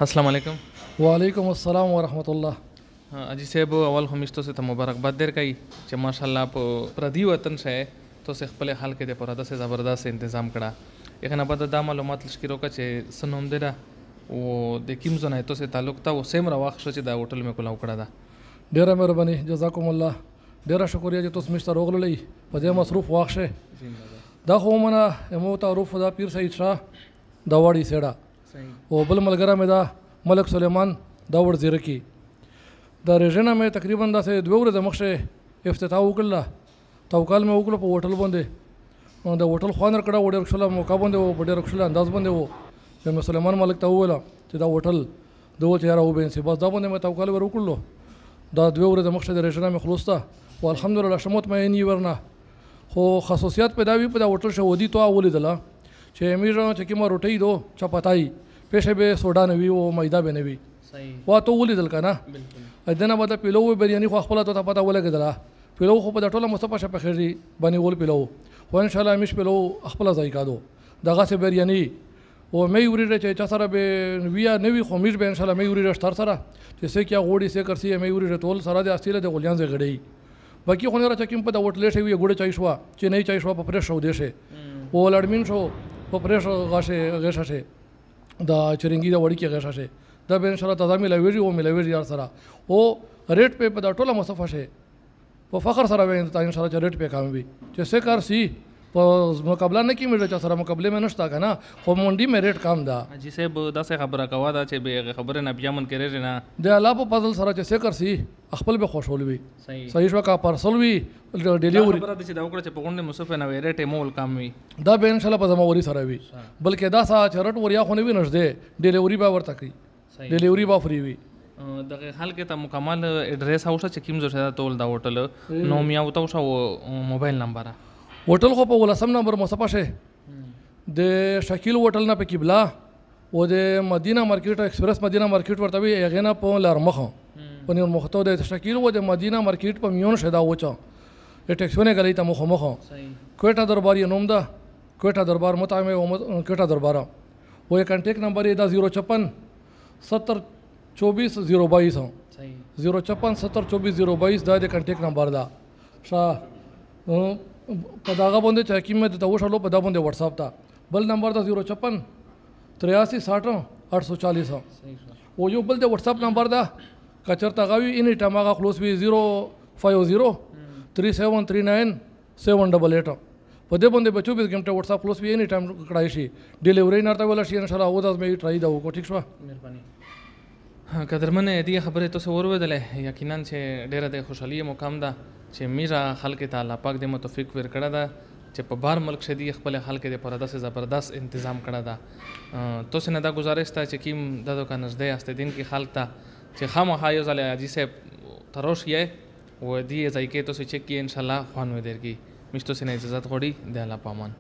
अस्सलाम वालेकुम। वालेकुम अस्सलाम वरहमत الله. अजी साहब अवल हमिस्तों से तो मुबारकबाद देर कई कि माशाल्लाह आप प्रदी वतन से तो से खपले हाल के दे परदा से ज़बरदस्त इंतज़ाम करा एखन अब दा मालूमात लश्किरो का चे सनोम देरा वो देखिम जो ना तो से ताल्लुक था वो सेम रवाक्ष चे दा होटल में कुलाव करा दा ډیره مهرباني جزاکم ډیره شکریه چې تاسو مشته راغلئ په دې مصروف واخشه دا خو منه مو تعارف دا پیر سعید شاه دا وړي سیړه او بل ملګری مې دا ملک سلیمان دا وړ زیرکی دا رژنه مې تقریبا داسې دوه ورځې مخکې افتتاح وکړله توکل مې وکړو په هوټل باندې دا هوټل خوانر کړه وړ رخصله موقع باندې و ډېر رخصله انداز باندې و چې سلیمان ملک ته وویل چې دا هوټل دوه چهره و بینسي بس دا باندې مې توکل ور وکړلو دا دوه ورځې مخکې د رژنه مې خلاص ته او الحمدلله شموت مې نی ورنه خو خصوصیت پیدا وی په دا هوټل شودي تو ولیدله چې میرا چې کیما روټي دو چپاتای پېښه به سوډا نه وی او مایدا به نه وی صحیح وا تو ولیدل کنه بالکل دنه به پیلو بریانی خو خپل ته پتا ولګدله پیلو خو په ټوله مصطفی شپ خېری باندې ول پیلو خو ان شاء الله مش پیلو خپل ځای کادو دغه سه بریانی او مې وریره چې چا سره به ویا نوی خو مش به ان شاء الله مې وریره ستر سره چې سه کیا غوړي سه کرسي مې وریره ټول سره د اصله د غلیان ځای غړي باقي خو نه را چکیم په دا وټلې شوی غوړي چای شو چې نه چای شو په پرې شو دیشه او لړمین شو په پرې شو غاشه غشه شه دا چرنګي دا وړي کې غشه شه دا به ان شاء الله تازه ملوي او ملوي یار سره او ریټ په دا ټوله مصطفی شه په فخر سره وین ته ان شاء الله ریټ په کام وي چې سه کار سی په مقابله نه کې مې سره مقابله مې نشتا کنه خو مونډي مې ریټ کام دا جی صاحب دا سے خبره کوا دا چې به خبره نه بیا من کړي نه د الله په فضل سره چې سه کار سی خپل به خوشحال وي صحیح شو کا پارسل وي ډیلیوري خبره چې دا وکړه چې په غونډه مصطفی نه ریټ مول کام وي دا به ان شاء الله په زموري سره وي بلکې دا سا چرټ وریا خو نه وي نشته ډیلیوري به ورته کوي ډیلیوري به فری وي دغه حال کې ته مکمل ایڈریس هاوس چې کیم زړه ټول دا هوټل نو میا وتاو شو موبایل نمبر هوټل خو په ولسم نمبر مصطفی شه د شکیل هوټل نه په قبله او د مدینه مارکیټ ایکسپریس مدینه مارکیټ ورته وی هغه نه په لار مخه په نور مخته د شکیل و د مدینه مارکیټ په میون شدا وچا د ټیکسونه غلی ته مخه مخه کوټه دربار یې نوم ده کوټه دربار مطعم او کوټه دربار و یې کانټیکټ نمبر یې دا 056 70 24 022 صحیح 056 70 24 022 دا د کانټیکټ نمبر دا شاه په داغه باندې چې حکیم مې ته وښلو په دا باندې واتس اپ ته بل نمبر دا 056 83 60 840 او یو بل د واتس اپ نمبر دا کچرته غوي اني ټام هغه خلاص وی 050 3739 788 په دې باندې 24 غنټه واتس اپ خلاص وی اني ټام کړای شي ډیلیوري نارته ولا شي ان شاء الله او داس مې ټرای دا وکړو ټیک شو مهرباني قدرمن دې خبره ته ور ودلې یقینا چې ډیره د خوشحالي مقام ده چې میرا خلک ته الله پاک دې متفق ور کړه دا چې په بار ملک شدي خپل خلک دې پردا سے زبردست تنظیم کړه دا تو سه نه دا گزارش تا چې کیم د دوکان نزدې است دین کې خلک ته چې خامخا یو ځل حاجی صاحب تروش یې و دې ځای کې تو سه چک کې ان شاء الله خوان و درګي مشتو سه نه اجازه غوړي د الله پامان